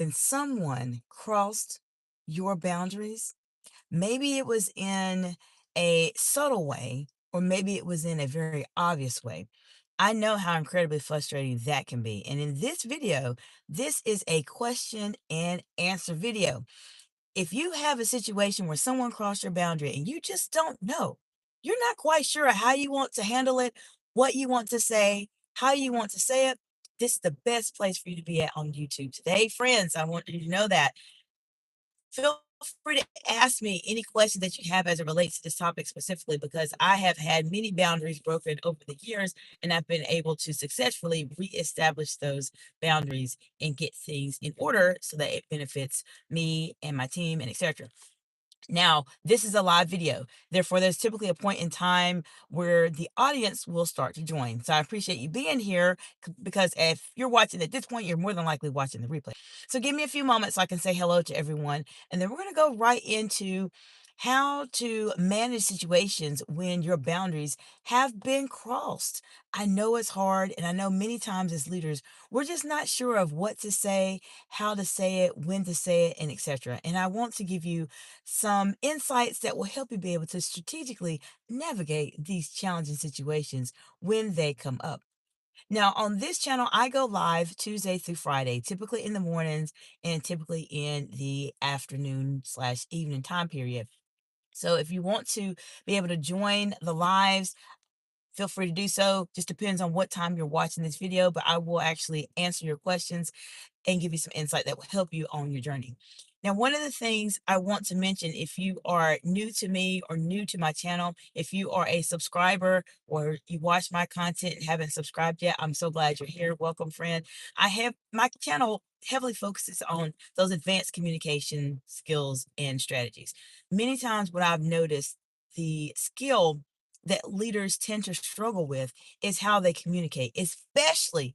when someone crossed your boundaries? Maybe it was in a subtle way, or maybe it was in a very obvious way. I know how incredibly frustrating that can be. And in this video, this is a question and answer video. If you have a situation where someone crossed your boundary and you just don't know, you're not quite sure how you want to handle it, what you want to say, how you want to say it, this is the best place for you to be at on YouTube today. Friends, I want you to know that. Feel free to ask me any questions that you have as it relates to this topic specifically, because I have had many boundaries broken over the years and I've been able to successfully reestablish those boundaries and get things in order so that it benefits me and my team and etc. Now, this is a live video. Therefore, there's typically a point in time where the audience will start to join. So I appreciate you being here because if you're watching at this point, you're more than likely watching the replay. So give me a few moments so I can say hello to everyone. And then we're going to go right into how to manage situations when your boundaries have been crossed. I know it's hard, and I know many times as leaders, we're just not sure of what to say, how to say it, when to say it, and etc. And I want to give you some insights that will help you be able to strategically navigate these challenging situations when they come up. Now, on this channel, I go live Tuesday through Friday, typically in the mornings and typically in the afternoon slash evening time period. So if you want to be able to join the lives, feel free to do so. Just depends on what time you're watching this video, but I will actually answer your questions and give you some insight that will help you on your journey. Now, one of the things I want to mention, if you are new to me or new to my channel, if you are a subscriber or you watch my content and haven't subscribed yet, I'm so glad you're here. Welcome, friend. I have my channel heavily focuses on those advanced communication skills and strategies. Many times, what I've noticed, the skill that leaders tend to struggle with is how they communicate, especially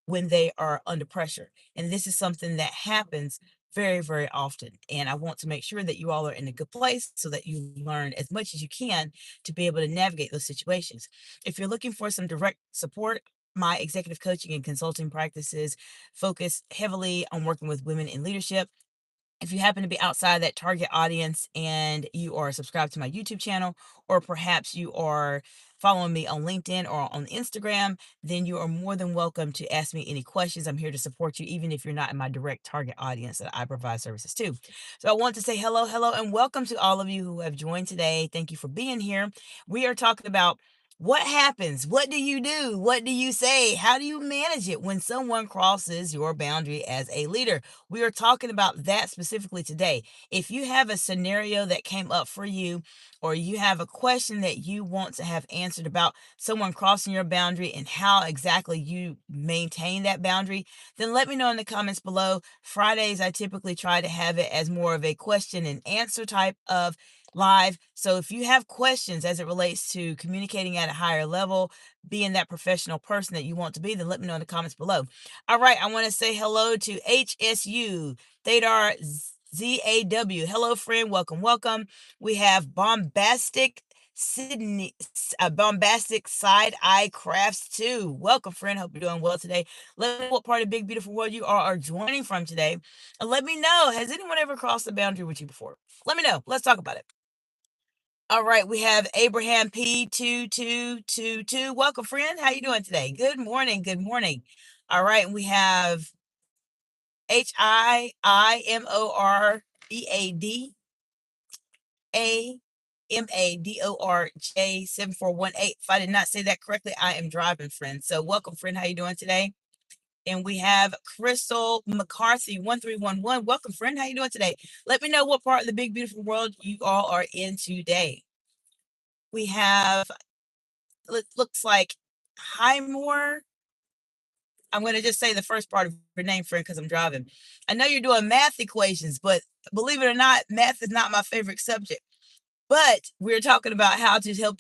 when they are under pressure. And this is something that happens very, very often. And I want to make sure that you all are in a good place so that you learn as much as you can to be able to navigate those situations. If you're looking for some direct support, my executive coaching and consulting practices focus heavily on working with women in leadership. If you happen to be outside that target audience and you are subscribed to my YouTube channel, or perhaps you are following me on LinkedIn or on Instagram, then you are more than welcome to ask me any questions. I'm here to support you, even if you're not in my direct target audience that I provide services to. So I want to say hello, hello, and welcome to all of you who have joined today. Thank you for being here. We are talking about what happens? What do you do? What do you say? How do you manage it when someone crosses your boundary as a leader? We are talking about that specifically today. If you have a scenario that came up for you, or you have a question that you want to have answered about someone crossing your boundary and how exactly you maintain that boundary, then let me know in the comments below. Fridays, I typically try to have it as more of a question and answer type of live. So if you have questions as it relates to communicating at a higher level, being that professional person that you want to be, then let me know in the comments below. All right, I want to say hello to HSU, Thadar ZAW. Hello, friend. Welcome, welcome. We have Bombastic Sydney, Bombastic Side Eye Crafts too. Welcome, friend. Hope you're doing well today. Let me know what part of Big Beautiful World you are joining from today. And let me know, has anyone ever crossed the boundary with you before? Let me know. Let's talk about it. All right, we have Abraham P2222. Welcome, friend. How you doing today? Good morning. Good morning. All right, we have HIIMORBADAMADORJ7418. If I did not say that correctly, I am driving, friend. So welcome, friend. How you doing today? And we have Crystal McCarthy 1311. Welcome, friend. How you doing today? Let me know what part of the big beautiful world you all are in today. We have, it looks like Highmore. I'm going to just say the first part of your name, friend, because I'm driving. I know you're doing math equations, but believe it or not, math is not my favorite subject. But we're talking about how to help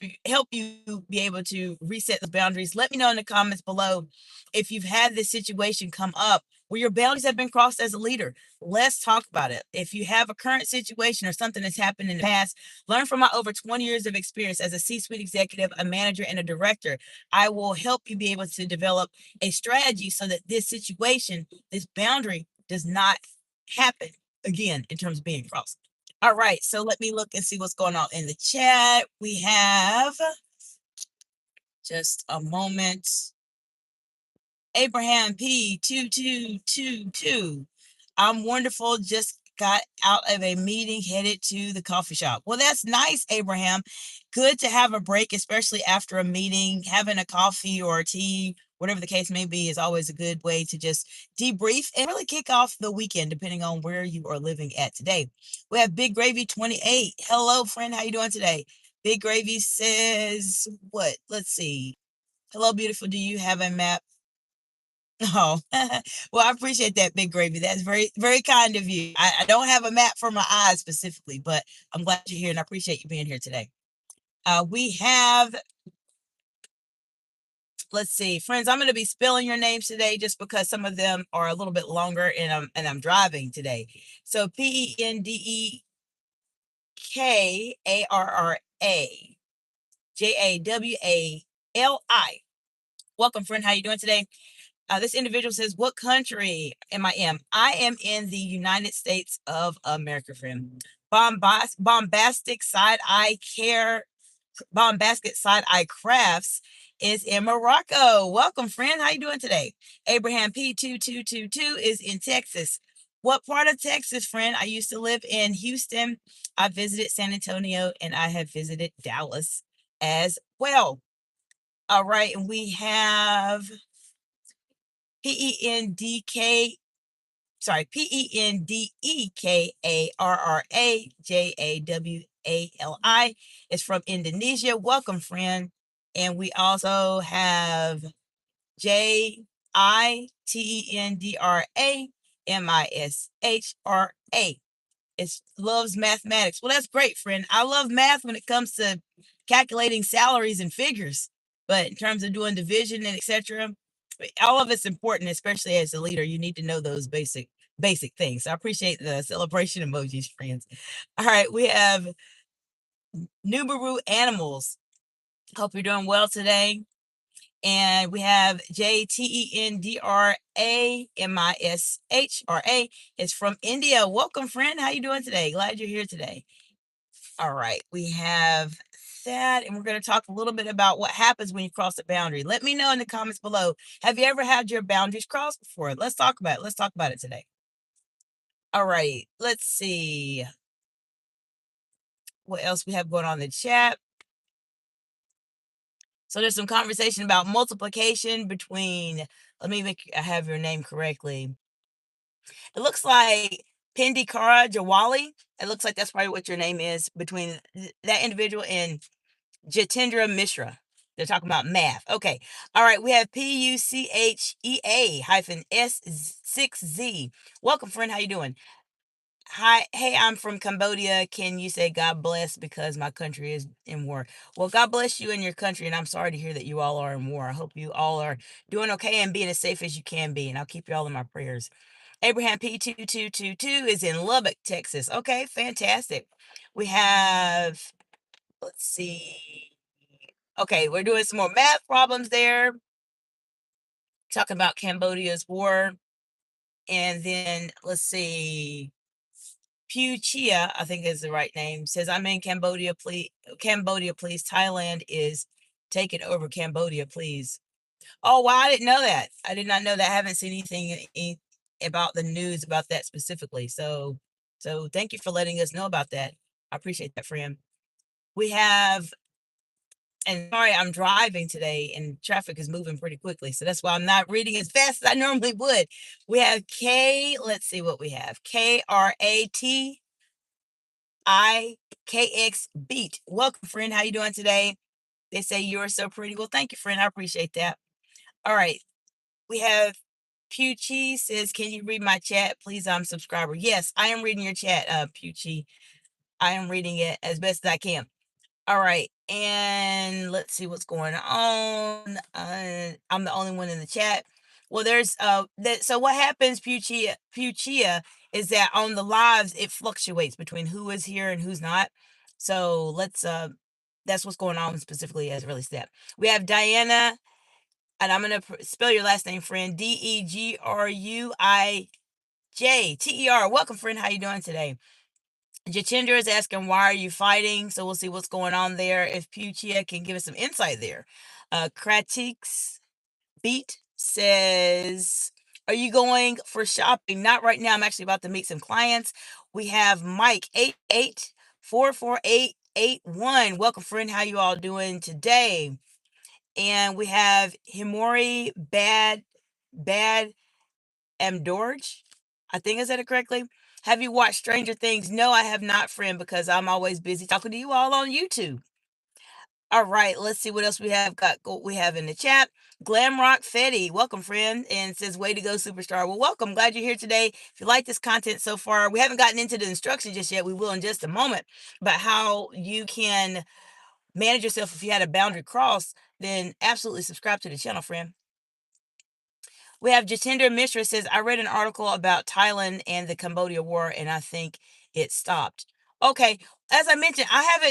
you be able to reset the boundaries. Let me know in the comments below if you've had this situation come up where your boundaries have been crossed as a leader. Let's talk about it. If you have a current situation or something that's happened in the past, learn from my over 20 years of experience as a C-suite executive, a manager, and a director. I will help you be able to develop a strategy so that this situation, this boundary, does not happen again in terms of being crossed. All right, so let me look and see what's going on in the chat. We have just a moment. Abraham P2222. I'm wonderful. Just got out of a meeting, headed to the coffee shop. Well, that's nice, Abraham. Good to have a break, especially after a meeting. Having a coffee or a tea, whatever the case may be, is always a good way to just debrief and really kick off the weekend, depending on where you are living at today. We have Big Gravy 28. Hello, friend. How you doing today? Big Gravy says what? Let's see. Hello, beautiful. Do you have a map? Oh, well, I appreciate that, Big Gravy. That's very, very kind of you. I don't have a map for my eyes specifically, but I'm glad you're here and I appreciate you being here today. We have, let's see, friends, I'm going to be spelling your names today just because some of them are a little bit longer and I'm driving today. So Pendekarrajawali. Welcome, friend. How you doing today? This individual says, what country am I in? I am in the United States of America, friend. Bombastic side-eye crafts is in Morocco. Welcome, friend. How you doing today? Abraham P2222 is in Texas. What part of Texas, friend? I used to live in Houston. I visited San Antonio and I have visited Dallas as well. All right, and we have Pendek, sorry, Pendekarrajawali is from Indonesia. Welcome, friend. And we also have Jitendramishra. It loves mathematics. Well, that's great, friend. I love math when it comes to calculating salaries and figures, but in terms of doing division and etc., all of it's important, especially as a leader. You need to know those basic things. So I appreciate the celebration emojis, friends. All right, we have Nubaru Animals. Hope you're doing well today. And we have Jtendramishra is from India. Welcome, friend. How you doing today? Glad you're here today. All right, we have that, and we're going to talk a little bit about what happens when you cross a boundary. Let me know in the comments below. Have you ever had your boundaries crossed before? Let's talk about it. Let's talk about it today. All right, let's see what else we have going on in the chat. So there's some conversation about multiplication between, let me make I have your name correctly. It looks like Pendekarrajawali. It looks like that's probably what your name is, between that individual and Jitendra Mishra. They're talking about math. Okay. All right. We have PUCHEA-S6Z. Welcome, friend. How you doing? Hi. Hey, I'm from Cambodia. Can you say God bless because my country is in war? Well, God bless you and your country, and I'm sorry to hear that you all are in war. I hope you all are doing okay and being as safe as you can be, and I'll keep you all in my prayers. Abraham P2222 is in Lubbock, Texas. Okay, fantastic. We have, let's see. Okay, we're doing some more math problems there. Talking about Cambodia's war. And then let's see. Pew Chia, I think is the right name, says, I'm in Cambodia, please. Cambodia, please. Thailand is taking over Cambodia, please. Oh, wow, I didn't know that. I did not know that. I haven't seen anything about the news about that specifically. So thank you for letting us know about that. I appreciate that, friend. We have, and sorry, I'm driving today and traffic is moving pretty quickly. So that's why I'm not reading as fast as I normally would. We have let's see what we have. KRATIKX Beat. Welcome, friend. How you doing today? They say you're so pretty. Well, thank you, friend. I appreciate that. All right. We have Pucci says, can you read my chat? Please, I'm subscriber. Yes, I am reading your chat, Pucci. I am reading it as best as I can. All right, and let's see what's going on. I'm the only one in the chat. Well, there's so what happens, Puccia, is that on the lives it fluctuates between who is here and who's not. So let's that's what's going on specifically as it relates to that. We have Diana, and I'm gonna spell your last name, friend. Degrui J-T-E-R, welcome friend, how you doing today? Jatinder is asking, why are you fighting? So we'll see what's going on there. If Puchia can give us some insight there. Kratix Beat says, are you going for shopping? Not right now. I'm actually about to meet some clients. We have Mike 8844881. Welcome, friend. How you all doing today? And we have Himori Bad Amdorj. I think I said it correctly. Have you watched Stranger Things? No, I have not, friend, because I'm always busy talking to you all on YouTube. All right, let's see what else we have we have in the chat. Glamrock Fetty, welcome, friend, and says, way to go, superstar. Well, welcome. Glad you're here today. If you like this content so far, we haven't gotten into the instructions just yet. We will in just a moment. But how you can manage yourself if you had a boundary cross, then absolutely subscribe to the channel, friend. We have Jatinder Mishra says, I read an article about Thailand and the Cambodia War, and I think it stopped. Okay, as I mentioned, I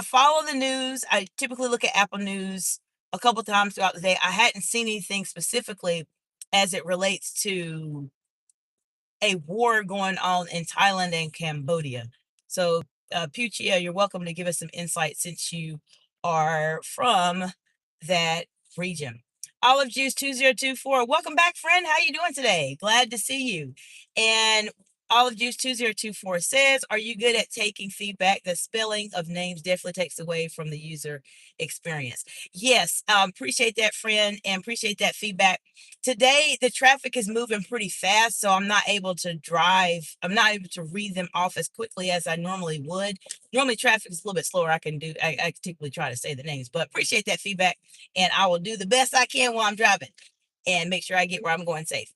follow the news. I typically look at Apple News a couple times throughout the day. I hadn't seen anything specifically as it relates to a war going on in Thailand and Cambodia. So, Puchia, you're welcome to give us some insight since you are from that region. Olive Juice 2024, welcome back, friend. How you doing today? Glad to see you. And Olive Juice 2024 says, are you good at taking feedback? The spelling of names definitely takes away from the user experience. Yes, appreciate that, friend, and appreciate that feedback. Today, the traffic is moving pretty fast, so I'm not able to drive. I'm not able to read them off as quickly as I normally would. Normally, traffic is a little bit slower. I typically try to say the names, but appreciate that feedback, and I will do the best I can while I'm driving and make sure I get where I'm going safe.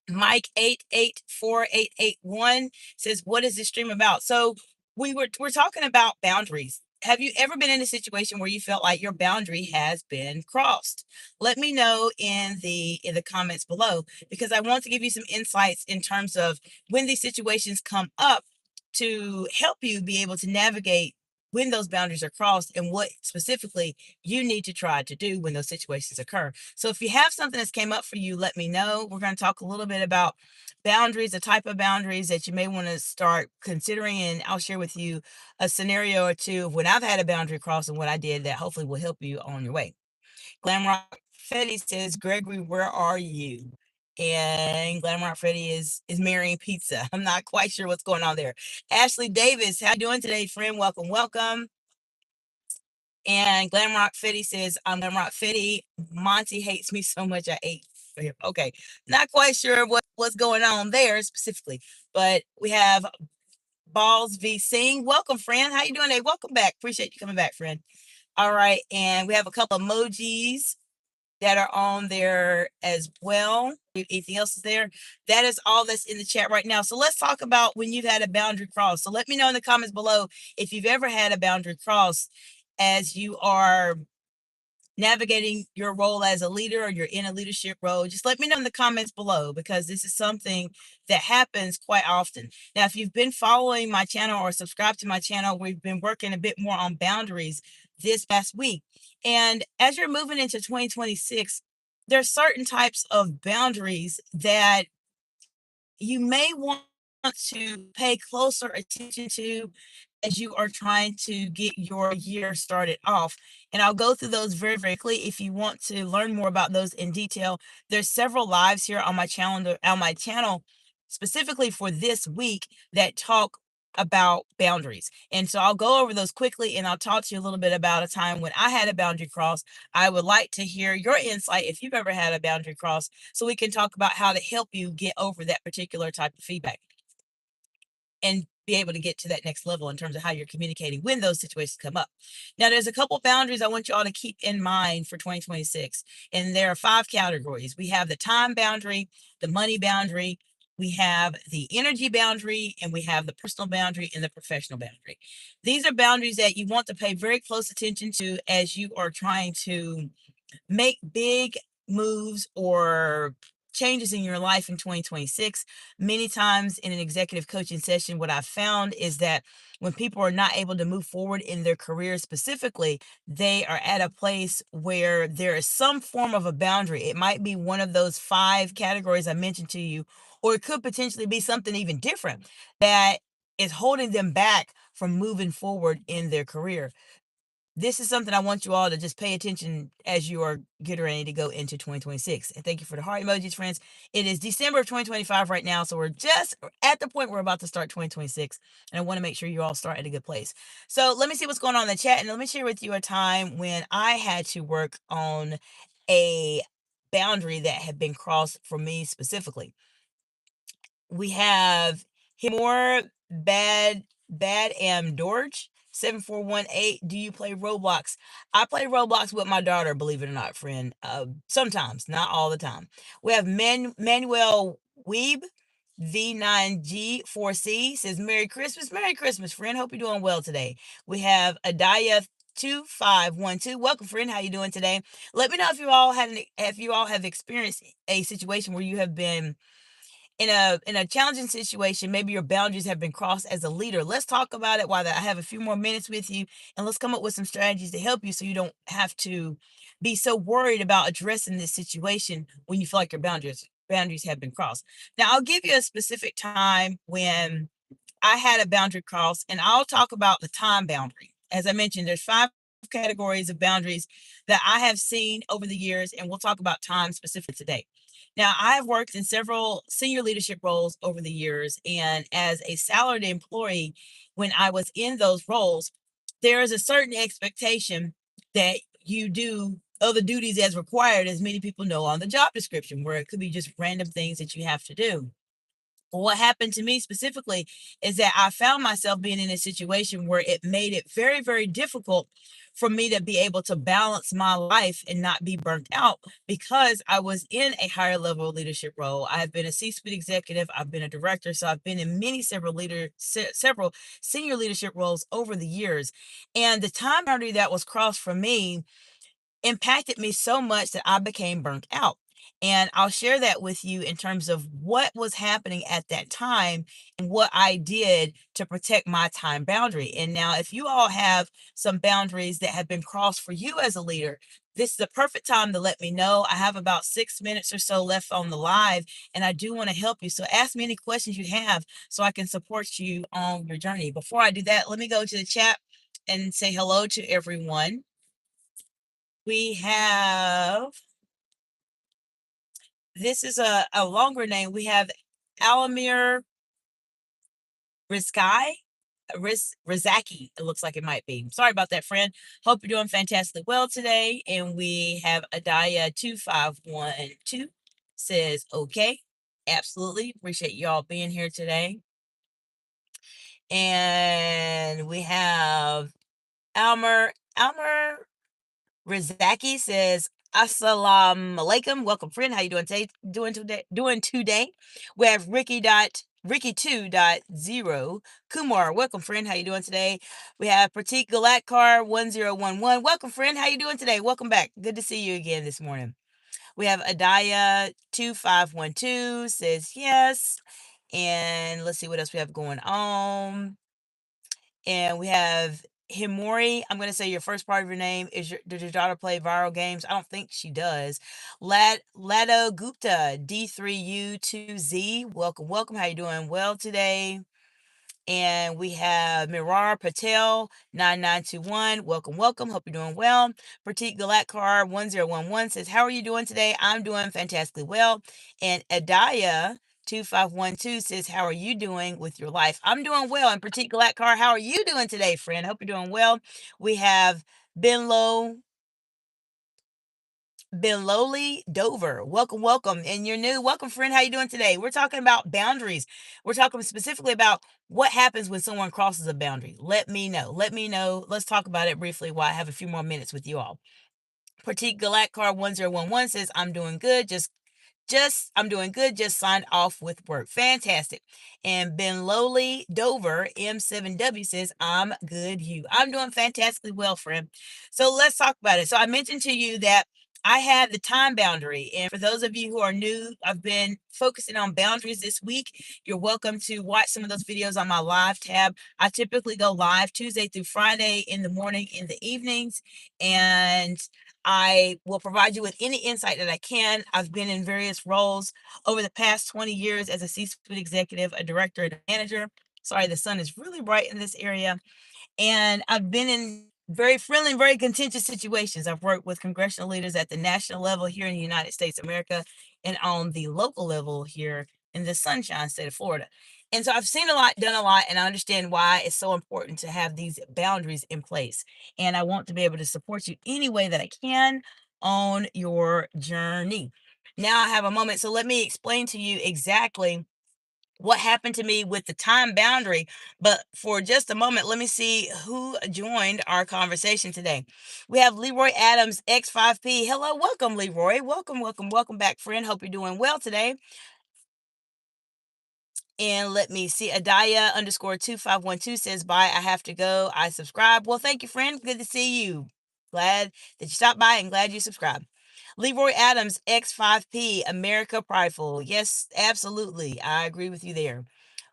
Mike 884881 says, what is this stream about? So we're talking about boundaries. Have you ever been in a situation where you felt like your boundary has been crossed? Let me know in the comments below, because I want to give you some insights in terms of when these situations come up to help you be able to navigate when those boundaries are crossed and what specifically you need to try to do when those situations occur. So if you have something that's came up for you, let me know. We're going to talk a little bit about boundaries, the type of boundaries that you may want to start considering, and I'll share with you a scenario or two of when I've had a boundary cross and what I did that hopefully will help you on your way. Glamrock Fetty says, Gregory, where are you? And Glamrock Freddy is marrying pizza. I'm not quite sure what's going on there. Ashley Davis, how you doing today, friend? Welcome, welcome. And Glamrock Fetty says, I'm Glamrock Fetty. Monty hates me so much I ate for him. Okay, not quite sure what's going on there specifically, but we have Balls V Sing. Welcome, friend. How you doing today? Welcome back. Appreciate you coming back, friend. All right, and we have a couple emojis that are on there as well. Anything else is there? That is all that's in the chat right now. So let's talk about when you've had a boundary cross. So let me know in the comments below if you've ever had a boundary cross as you are navigating your role as a leader or you're in a leadership role. Just let me know in the comments below, because this is something that happens quite often. Now, if you've been following my channel or subscribed to my channel, we've been working a bit more on boundaries this past week. And as you're moving into 2026, there's certain types of boundaries that you may want to pay closer attention to as you are trying to get your year started off. And I'll go through those very, very quickly. If you want to learn more about those in detail, there's several lives here on my channel specifically for this week that talk about boundaries. And so I'll go over those quickly, and I'll talk to you a little bit about a time when I had a boundary cross. I would like to hear your insight if you've ever had a boundary cross, so we can talk about how to help you get over that particular type of feedback and be able to get to that next level in terms of how you're communicating when those situations come up. Now, there's a couple boundaries I want you all to keep in mind for 2026, and there are 5 categories. We have the time boundary, the money boundary, we have the energy boundary, and we have the personal boundary and the professional boundary. These are boundaries that you want to pay very close attention to as you are trying to make big moves or changes in your life in 2026. Many times in an executive coaching session, what I've found is that when people are not able to move forward in their career specifically, they are at a place where there is some form of a boundary. It might be one of those 5 categories I mentioned to you, or it could potentially be something even different that is holding them back from moving forward in their career. This is something I want you all to just pay attention as you are getting ready to go into 2026. And thank you for the heart emojis, friends. It is December of 2025 right now, so we're just at the point we're about to start 2026, and I want to make sure you all start at a good place. So let me see what's going on in the chat, and let me share with you a time when I had to work on a boundary that had been crossed for me specifically. We have more bad am Dorj 7418. Do you play Roblox? I play Roblox with my daughter, believe it or not, friend. Sometimes, not all the time. We have Manuel Weeb V9G4C says Merry Christmas. Merry Christmas, friend. Hope you're doing well today. We have Adaya 2512. Welcome, friend. How you doing today? Let me know if you all have experienced a situation where you have been in a challenging situation. Maybe your boundaries have been crossed as a leader. Let's talk about it while I have a few more minutes with you, and let's come up with some strategies to help you so you don't have to be so worried about addressing this situation when you feel like your boundaries have been crossed. Now, I'll give you a specific time when I had a boundary cross, and I'll talk about the time boundary. As I mentioned, there's 5 categories of boundaries that I have seen over the years, and we'll talk about time specifically today. Now, I've worked in several senior leadership roles over the years, and as a salaried employee, when I was in those roles, there is a certain expectation that you do other duties as required, as many people know on the job description, where it could be just random things that you have to do. What happened to me specifically is that I found myself being in a situation where it made it very, very difficult for me to be able to balance my life and not be burnt out because I was in a higher level leadership role. I have been a C-suite executive, I've been a director, so I've been in several senior leadership roles over the years. And the time boundary that was crossed for me impacted me so much that I became burnt out. And I'll share that with you in terms of what was happening at that time and what I did to protect my time boundary. And now, if you all have some boundaries that have been crossed for you as a leader, this is the perfect time to let me know. I have about 6 minutes or so left on the live, and I do want to help you. So ask me any questions you have so I can support you on your journey. Before I do that, let me go to the chat and say hello to everyone. We have, this is a longer name. We have Alamir Rizkai, Rizaki, it looks like it might be. Sorry about that, friend. Hope you're doing fantastically well today. And we have Adaya 2512 says, okay, absolutely. Appreciate y'all being here today. And we have Almer Rizaki says, Assalamu alaikum. Welcome, friend. How you doing today? Doing today. We have Ricky 2.0. Kumar, welcome, friend. How you doing today? We have Pratik Galatkar 1011. Welcome, friend. How you doing today? Welcome back. Good to see you again this morning. We have Adaya 2512 says yes. And let's see what else we have going on. And we have Himori. I'm going to say your first part of your name. Does your daughter play viral games? I don't think she does. Lado Gupta, D3U2Z. Welcome, welcome. How you doing? Well today. And we have Mirar Patel 9921. Welcome, welcome. Hope you're doing well. Pratik Galatkar 1011 says, how are you doing today? I'm doing fantastically well. And Adaya 2512 says, how are you doing with your life? I'm doing well. And Pratik Galatkar, how are you doing today, friend? Hope you're doing well. We have Biloli Dover. Welcome, welcome. And you're new. Welcome, friend. How you doing today? We're talking about boundaries. We're talking specifically about what happens when someone crosses a boundary. Let me know. Let me know. Let's talk about it briefly while I have a few more minutes with you all. Pratik Galatkar 1011 says, I'm doing good. I'm doing good. Just signed off with work. Fantastic. And Ben Lowly Dover M7W says, I'm good. I'm doing fantastically well, friend. So let's talk about it. So I mentioned to you that I had the time boundary. And for those of you who are new, I've been focusing on boundaries this week. You're welcome to watch some of those videos on my live tab. I typically go live Tuesday through Friday in the morning, in the evenings, and I will provide you with any insight that I can. I've been in various roles over the past 20 years as a C-suite executive, a director, and a manager. Sorry, the sun is really bright in this area. And I've been in very friendly, very contentious situations. I've worked with congressional leaders at the national level here in the United States of America and on the local level here in the Sunshine State of Florida. And so I've seen a lot, done a lot, and I understand why it's so important to have these boundaries in place. And I want to be able to support you any way that I can on your journey. Now I have a moment, so let me explain to you exactly what happened to me with the time boundary. But for just a moment, let me see who joined our conversation today. We have Leroy Adams, X5P. Hello, welcome, Leroy. Welcome, welcome, welcome back, friend. Hope you're doing well today. And let me see. Adaya underscore 2512 says, bye. I have to go. I subscribe. Well, thank you, friend. Good to see you. Glad that you stopped by and glad you subscribed. Leroy Adams, X5P, America Prideful. Yes, absolutely. I agree with you there.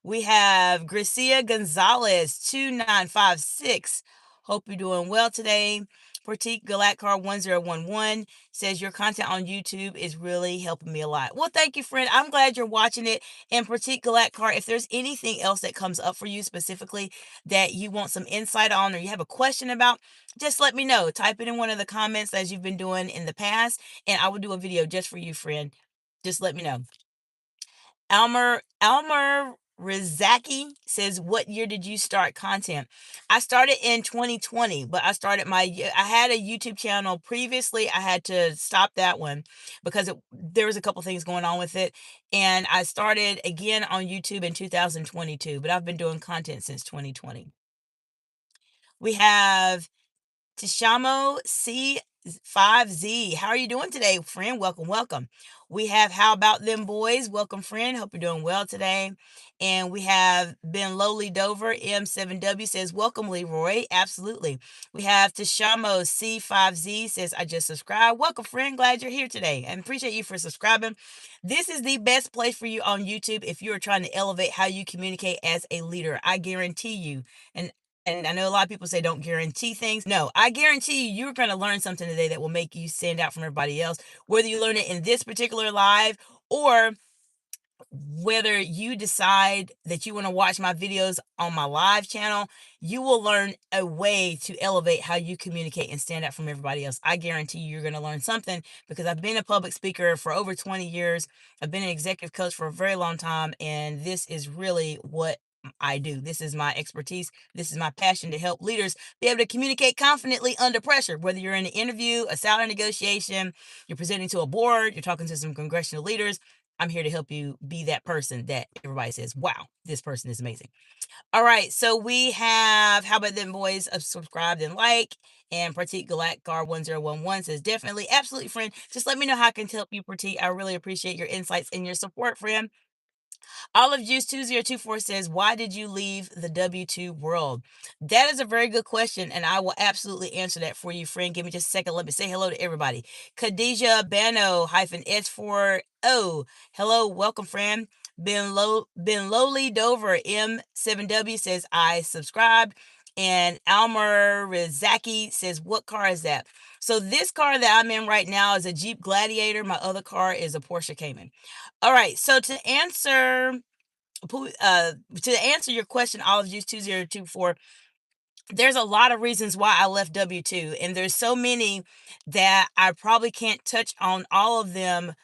We have Gracia Gonzalez, 2956. Hope you're doing well today. Pratik Galatkar 1011 says your content on YouTube is really helping me a lot. Well, thank you, friend. I'm glad you're watching it. And Pratik Galatkar, if there's anything else that comes up for you specifically that you want some insight on or you have a question about, just let me know. Type it in one of the comments as you've been doing in the past, and I will do a video just for you, friend. Just let me know. Almer Rizaki says, what year did you start content? I started in 2020, but I had a YouTube channel previously. I had to stop that one because there was a couple things going on with it. And I started again on YouTube in 2022, but I've been doing content since 2020. We have Tishamo C5Z. How are you doing today, friend? Welcome, welcome. We have How About Them Boys. Welcome, friend. Hope you're doing well today. And we have Ben Lowly Dover. M7W says, welcome, Leroy. Absolutely. We have Tishamo C5Z says, I just subscribed. Welcome, friend. Glad you're here today. And appreciate you for subscribing. This is the best place for you on YouTube if you are trying to elevate how you communicate as a leader. I guarantee you. And I know a lot of people say don't guarantee things. No, I guarantee you, you're going to learn something today that will make you stand out from everybody else, whether you learn it in this particular live or whether you decide that you want to watch my videos on my live channel. You will learn a way to elevate how you communicate and stand out from everybody else. I guarantee you're going to learn something because I've been a public speaker for over 20 years. I've been an executive coach for a very long time, and this is really what I do. This is my expertise. This is my passion to help leaders be able to communicate confidently under pressure, whether you're in an interview, a salary negotiation, you're presenting to a board, you're talking to some congressional leaders. I'm here to help you be that person that everybody says, wow, this person is amazing. All right, so we have How About Them Boys subscribed and like, and Pratik Galatkar 1011 says, definitely, absolutely, friend. Just let me know how I can help you, Pratik. I really appreciate your insights and your support, friend. Olive Juice 2024 says, why did you leave the W2 world? That is a very good question, and I will absolutely answer that for you, friend. Give me just a second. Let me say hello to everybody. Khadijah Bano -S4O. Hello, welcome, friend. Ben Lowly Dover M7W says, I subscribed. And Almer Rizaki says, what car is that? So this car that I'm in right now is a Jeep Gladiator. My other car is a Porsche Cayman. All right, so to answer your question, Olive Juice 2024, there's a lot of reasons why I left W2, and there's so many that I probably can't touch on all of them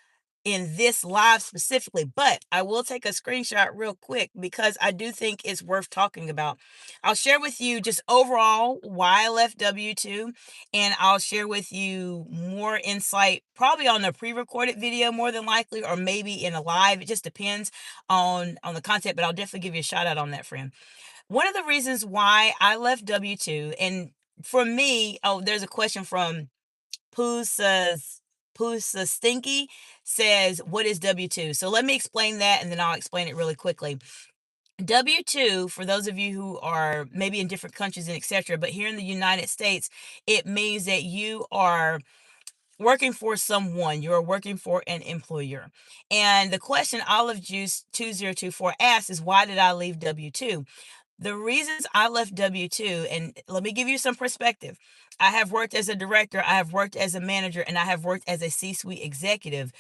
in this live specifically, but I will take a screenshot real quick because I do think it's worth talking about. I'll share with you just overall why I left W2, and I'll share with you more insight probably on a pre-recorded video more than likely, or maybe in a live. It just depends on the content, but I'll definitely give you a shout out on that, friend. One of the reasons why I left W2, and for me, oh, there's a question from Pusa Stinky says, what is W2? So let me explain that, and then I'll explain it really quickly. W2, for those of you who are maybe in different countries and etc., but here in the United States, it means that you are working for someone, you're working for an employer. And the question Olive Juice 2024 asks is, why did I leave W2? The reasons I left W2, and let me give you some perspective. I have worked as a director, I have worked as a manager, and I have worked as a C-suite executive.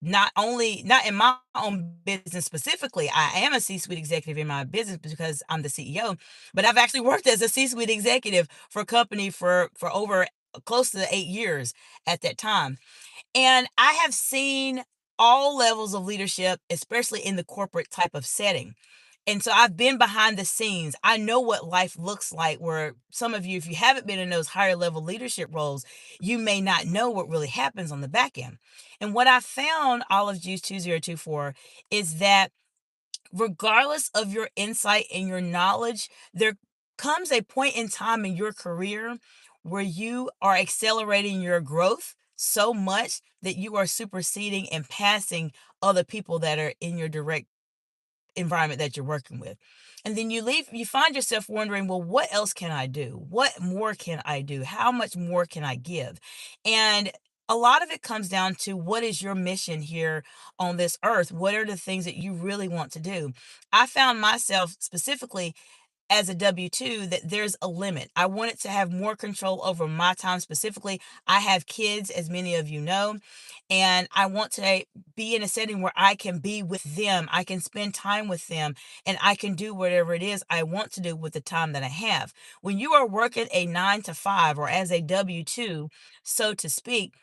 Not in my own business specifically, I am a C-suite executive in my business because I'm the CEO, but I've actually worked as a C-suite executive for a company for over close to 8 years at that time. And I have seen all levels of leadership, especially in the corporate type of setting. And so I've been behind the scenes. I know what life looks like, where some of you, if you haven't been in those higher level leadership roles, you may not know what really happens on the back end. And what I found, Olive Juice 2024, is that regardless of your insight and your knowledge, there comes a point in time in your career where you are accelerating your growth so much that you are superseding and passing other people that are in your direct environment that you're working with. And then you find yourself wondering, well, what else can I do? What more can I do? How much more can I give? And a lot of it comes down to, what is your mission here on this earth? What are the things that you really want to do? I found myself specifically as a W2 that there's a limit. I wanted to have more control over my time specifically. I have kids, as many of you know, and I want to be in a setting where I can be with them. I can spend time with them, and I can do whatever it is I want to do with the time that I have. When you are working a 9 to 5 or as a W2, so to speak,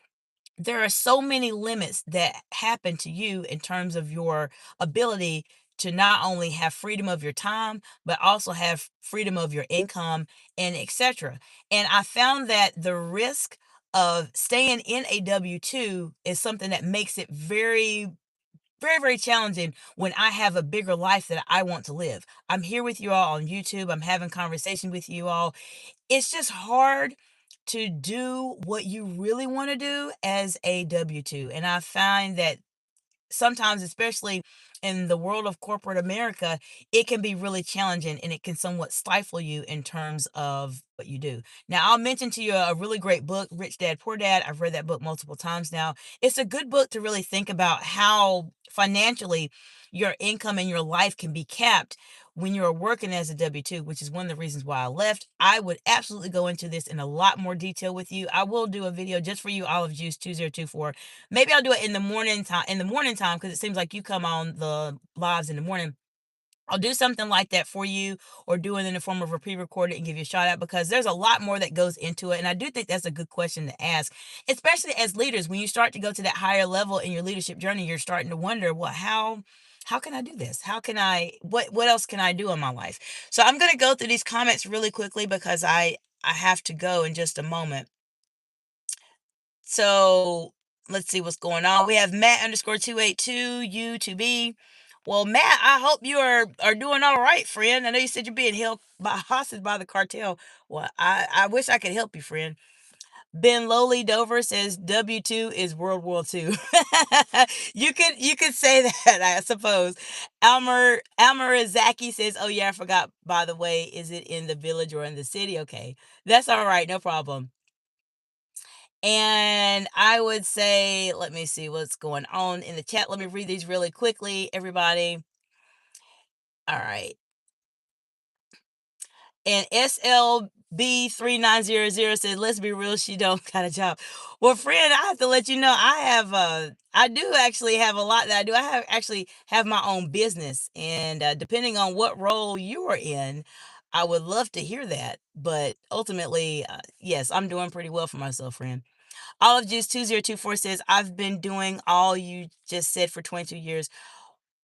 there are so many limits that happen to you in terms of your ability to not only have freedom of your time, but also have freedom of your income and etc. And I found that the risk of staying in a W2 is something that makes it very, very, very challenging when I have a bigger life that I want to live. I'm here with you all on YouTube. I'm having conversation with you all. It's just hard to do what you really want to do as a W2. And I find that sometimes, especially in the world of corporate America, it can be really challenging and it can somewhat stifle you in terms of what you do. Now, I'll mention to you a really great book, Rich Dad Poor Dad. I've read that book multiple times now. It's a good book to really think about how financially your income and your life can be capped when you're working as a W2, which is one of the reasons why I left. I would absolutely go into this in a lot more detail with you. I will do a video just for you, Olive Juice 2024. Maybe I'll do it in the morning time because it seems like you come on the lives in the morning. I'll do something like that for you, or do it in the form of a pre-recorded and give you a shout out, because there's a lot more that goes into it. And I do think that's a good question to ask, especially as leaders. When you start to go to that higher level in your leadership journey, you're starting to wonder, well, how can I do this? How can I, what else can I do in my life? So I'm going to go through these comments really quickly because I have to go in just a moment. So let's see what's going on. We have Matt underscore 282 U2B. Well, Matt, I hope you are doing all right, friend. I know you said you're being held by hostage by the cartel. Well, I wish I could help you, friend. Ben Lowly Dover says W2 is World War II. You could say that, I suppose. Almer Zaki says, oh yeah, I forgot, by the way, is it in the village or in the city? Okay. That's all right, no problem. And I would say, let me see what's going on in the chat. Let me read these really quickly, everybody. All right. And SLB3900 said, let's be real, she don't got a job. Well, friend, I have to let you know, I do actually have a lot that I do. Actually have my own business. And depending on what role you are in, I would love to hear that. But ultimately, yes, I'm doing pretty well for myself, friend. Olive Juice 2024 says, I've been doing all you just said for 22 years.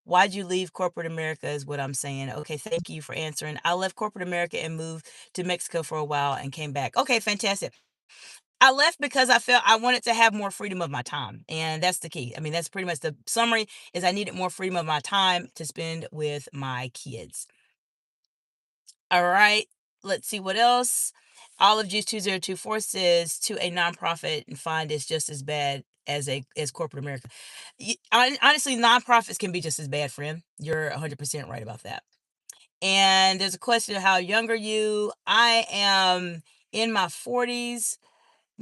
Why'd you leave corporate America is what I'm saying. Okay, thank you for answering. I left corporate America and moved to Mexico for a while and came back. Okay, fantastic. I left because I felt I wanted to have more freedom of my time. And that's the key. I mean, that's pretty much the summary, is I needed more freedom of my time to spend with my kids. All right, let's see what else. Olive Juice 2024 says, to a nonprofit and find it's just as bad as corporate America. Honestly, nonprofits can be just as bad, friend. You're 100% right about that. And there's a question of how young are you? I am in my 40s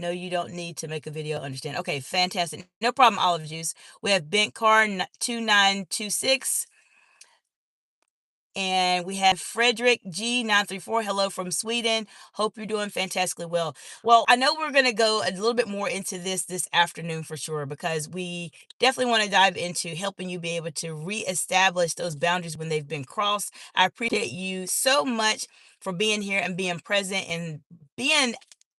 No, you don't need to make a video, understand. Okay, fantastic. No problem, Olive Juice. We have Bent Car 2926. And we have Frederick G934. Hello from Sweden. Hope you're doing fantastically well. Well, I know we're going to go a little bit more into this afternoon for sure, because we definitely want to dive into helping you be able to reestablish those boundaries when they've been crossed. I appreciate you so much for being here and being present and being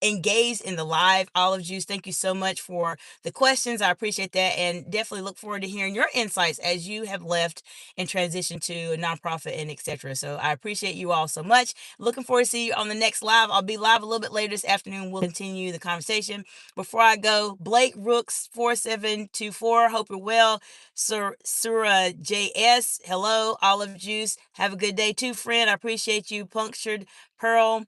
engaged in the live. Olive Juice, thank you so much for the questions. I appreciate that, and definitely look forward to hearing your insights as you have left and transition to a nonprofit and etc. So I appreciate you all so much. Looking forward to see you on the next live. I'll be live a little bit later this afternoon. We'll continue the conversation. Before I go, Blake Rooks 4724. Hope you're well. Surah JS. Hello. Olive Juice. Have a good day too, friend. I appreciate you. Punctured Pearl.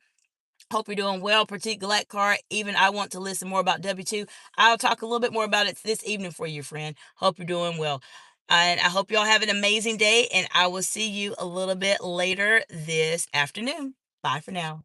Hope you're doing well. Pratik Galakar, even I want to listen more about W2. I'll talk a little bit more about it this evening for you, friend. Hope you're doing well. And I hope y'all have an amazing day, and I will see you a little bit later this afternoon. Bye for now.